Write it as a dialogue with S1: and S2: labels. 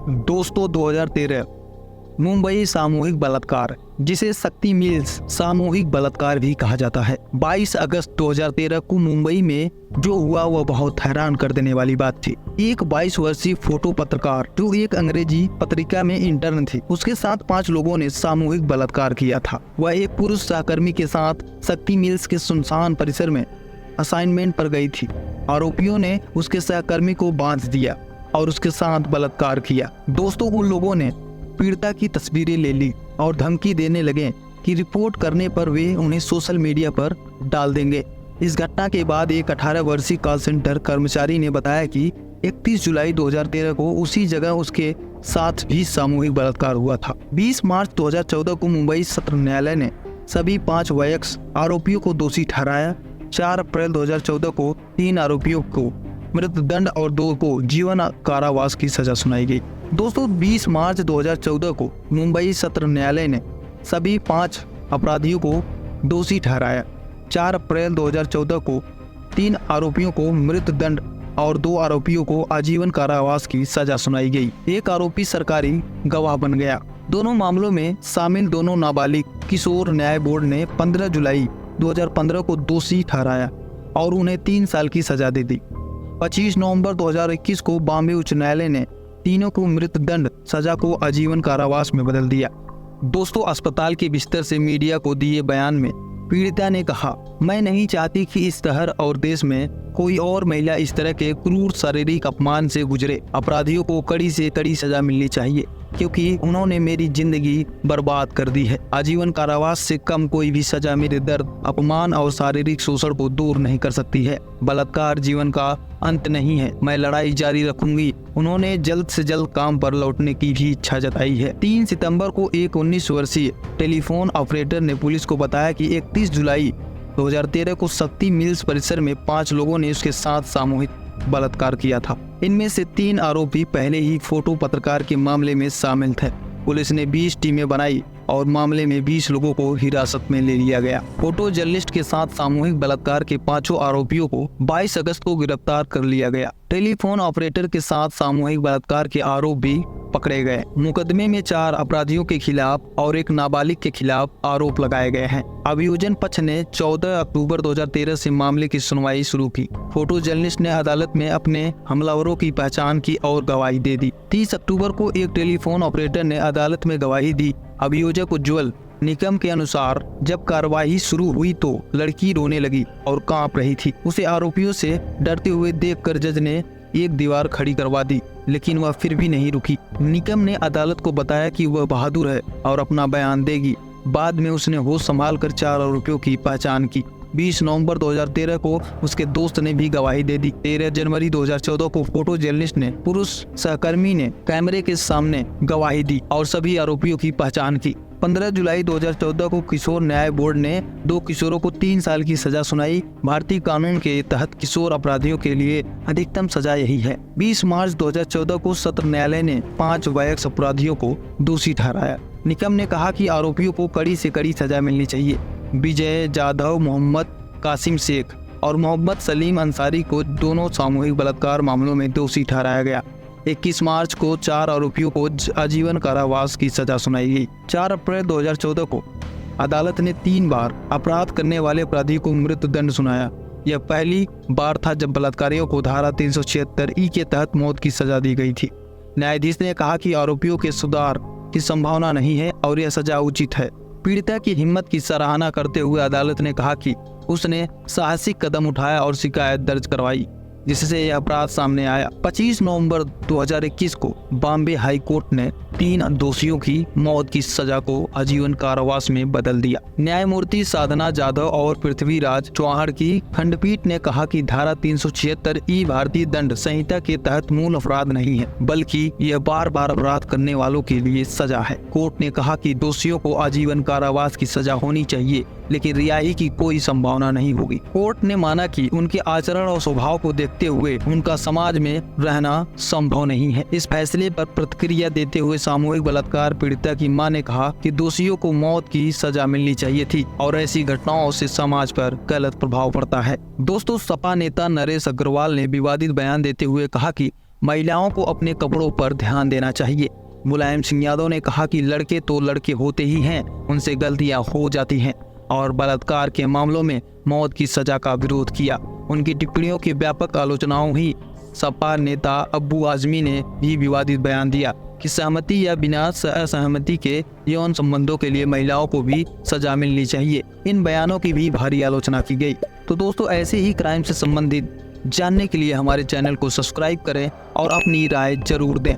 S1: दोस्तों 2013 मुंबई सामूहिक बलात्कार, जिसे शक्ति मिल्स सामूहिक बलात्कार भी कहा जाता है। 22 अगस्त 2013 को मुंबई में जो हुआ वह बहुत हैरान कर देने वाली बात थी। एक 22 वर्षीय फोटो पत्रकार जो एक अंग्रेजी पत्रिका में इंटर्न थी, उसके साथ 5 लोगों ने सामूहिक बलात्कार किया था। वह एक पुरुष सहकर्मी के साथ शक्ति मिल्स के सुनसान परिसर में असाइनमेंट पर गई थी। आरोपियों ने उसके सहकर्मी को बांध दिया और उसके साथ बलात्कार किया। दोस्तों, उन लोगों ने पीड़िता की तस्वीरें ले ली और धमकी देने लगे कि रिपोर्ट करने पर वे उन्हें सोशल मीडिया पर डाल देंगे। इस घटना के बाद एक 18 वर्षीय कॉल सेंटर कर्मचारी ने बताया कि 31 जुलाई 2013 को उसी जगह उसके साथ भी सामूहिक बलात्कार हुआ था। 20 मार्च 2014 को मुंबई सत्र न्यायालय ने सभी 5 वयस्क आरोपियों को दोषी ठहराया। 4 अप्रैल 2014 को 3 आरोपियों को मृत्युदंड और 2 को जीवन कारावास की सजा सुनाई गई। दोस्तों, 20 मार्च 2014 को मुंबई सत्र न्यायालय ने सभी 5 अपराधियों को दोषी ठहराया। 4 अप्रैल 2014 को 3 आरोपियों को मृत्युदंड और 2 आरोपियों को आजीवन कारावास की सजा सुनाई गई। एक आरोपी सरकारी गवाह बन गया। दोनों मामलों में शामिल दोनों नाबालिग किशोर न्याय बोर्ड ने 15 जुलाई 2015 को दोषी ठहराया और उन्हें 3 साल की सजा दे दी। 25 नवंबर 2021 को बॉम्बे उच्च न्यायालय ने तीनों को मृत्युदंड सजा को आजीवन कारावास में बदल दिया। दोस्तों, अस्पताल के बिस्तर से मीडिया को दिए बयान में पीड़िता ने कहा, मैं नहीं चाहती कि इस शहर और देश में कोई और महिला इस तरह के क्रूर शारीरिक अपमान से गुजरे। अपराधियों को कड़ी से कड़ी सजा मिलनी चाहिए क्योंकि उन्होंने मेरी जिंदगी बर्बाद कर दी है। आजीवन कारावास से कम कोई भी सजा मेरे दर्द, अपमान और शारीरिक शोषण को दूर नहीं कर सकती है। बलात्कार जीवन का अंत नहीं है, मैं लड़ाई जारी रखूंगी। उन्होंने जल्द से जल्द काम पर लौटने की भी इच्छा जताई है। 3 सितंबर को एक 19 वर्षीय टेलीफोन ऑपरेटर ने पुलिस को बताया कि 31 जुलाई 2013 को शक्ति मिल्स परिसर में 5 लोगों ने उसके साथ सामूहिक बलात्कार किया था। इनमें से 3 आरोपी पहले ही फोटो पत्रकार के मामले में शामिल थे। पुलिस ने 20 टीमें बनाई और मामले में 20 लोगों को हिरासत में ले लिया गया। फोटो जर्नलिस्ट के साथ सामूहिक बलात्कार के 5 आरोपियों को 22 अगस्त को गिरफ्तार कर लिया गया। टेलीफोन ऑपरेटर के साथ सामूहिक बलात्कार के आरोप भी पकड़े गए। मुकदमे में 4 अपराधियों के खिलाफ और एक नाबालिग के खिलाफ आरोप लगाए गए हैं। अभियोजन पक्ष ने 14 अक्टूबर 2013 से मामले की सुनवाई शुरू की। फोटो जर्नलिस्ट ने अदालत में अपने हमलावरों की पहचान की और गवाही दे दी। 30 अक्टूबर को एक टेलीफोन ऑपरेटर ने अदालत में गवाही दी। अभियोजक उज्ज्वल निकम के अनुसार जब कार्रवाई शुरू हुई तो लड़की रोने लगी और कांप रही थी। उसे आरोपियों से डरते हुए देखकर जज ने एक दीवार खड़ी करवा दी, लेकिन वह फिर भी नहीं रुकी। निकम ने अदालत को बताया कि वह बहादुर है और अपना बयान देगी। बाद में उसने होश संभालकर 4 आरोपियों की पहचान की। 20 नवंबर 2013 को उसके दोस्त ने भी गवाही दे दी। 13 जनवरी 2014 को फोटो जर्नलिस्ट ने पुरुष सहकर्मी ने कैमरे के सामने गवाही दी और सभी आरोपियों की पहचान की। 15 जुलाई 2014 को किशोर न्याय बोर्ड ने 2 किशोरों को 3 साल की सजा सुनाई। भारतीय कानून के तहत किशोर अपराधियों के लिए अधिकतम सजा यही है। 20 मार्च 2014 को सत्र न्यायालय ने 5 वयस्क अपराधियों को दोषी ठहराया। निकम ने कहा कि आरोपियों को कड़ी से कड़ी सजा मिलनी चाहिए। विजय जाधव, मोहम्मद कासिम शेख और मोहम्मद सलीम अंसारी को दोनों सामूहिक बलात्कार मामलों में दोषी ठहराया गया। 21 मार्च को 4 आरोपियों को आजीवन कारावास की सजा सुनाई गई। 4 अप्रैल 2014 को अदालत ने 3 बार अपराध करने वाले अपराधी को मृत्युदंड सुनाया। यह पहली बार था जब बलात्कारियों को धारा 376 के तहत मौत की सजा दी गई थी। न्यायाधीश ने कहा कि आरोपियों के सुधार की संभावना नहीं है और यह सजा उचित है। पीड़िता की हिम्मत की सराहना करते हुए अदालत ने कहा कि उसने साहसिक कदम उठाया और शिकायत दर्ज करवाई, जिससे यह अपराध सामने आया। 25 नवंबर 2021 को बॉम्बे हाई कोर्ट ने 3 दोषियों की मौत की सजा को आजीवन कारावास में बदल दिया। न्यायमूर्ति साधना जाधव और पृथ्वीराज चौहान की खंडपीठ ने कहा कि धारा 376 भारतीय दंड संहिता के तहत मूल अपराध नहीं है, बल्कि यह बार बार अपराध करने वालों के लिए सजा है। कोर्ट ने कहा कि दोषियों को आजीवन कारावास की सजा होनी चाहिए, लेकिन रिहाई की कोई संभावना नहीं होगी। कोर्ट ने माना कि उनके आचरण और स्वभाव को देखते हुए उनका समाज में रहना संभव नहीं है। इस फैसले पर प्रतिक्रिया देते हुए सामूहिक बलात्कार पीड़िता की मां ने कहा कि दोषियों को मौत की सजा मिलनी चाहिए थी और ऐसी घटनाओं से समाज पर गलत प्रभाव पड़ता है। दोस्तों, सपा नेता नरेश अग्रवाल ने विवादित बयान देते हुए कहा कि महिलाओं को अपने कपड़ों पर ध्यान देना चाहिए। मुलायम सिंह यादव ने कहा कि लड़के तो लड़के होते ही हैं, उनसे गलतियां हो जाती हैं, और बलात्कार के मामलों में मौत की सजा का विरोध किया। उनकी टिप्पणियों की व्यापक आलोचनाओं ही सपा नेता अब्बू आजमी ने भी विवादित बयान दिया कि सहमति या बिना असहमति के यौन संबंधों के लिए महिलाओं को भी सजा मिलनी चाहिए। इन बयानों की भी भारी आलोचना की गई। तो दोस्तों, ऐसे ही क्राइम से संबंधित जानने के लिए हमारे चैनल को सब्सक्राइब करें और अपनी राय जरूर दें।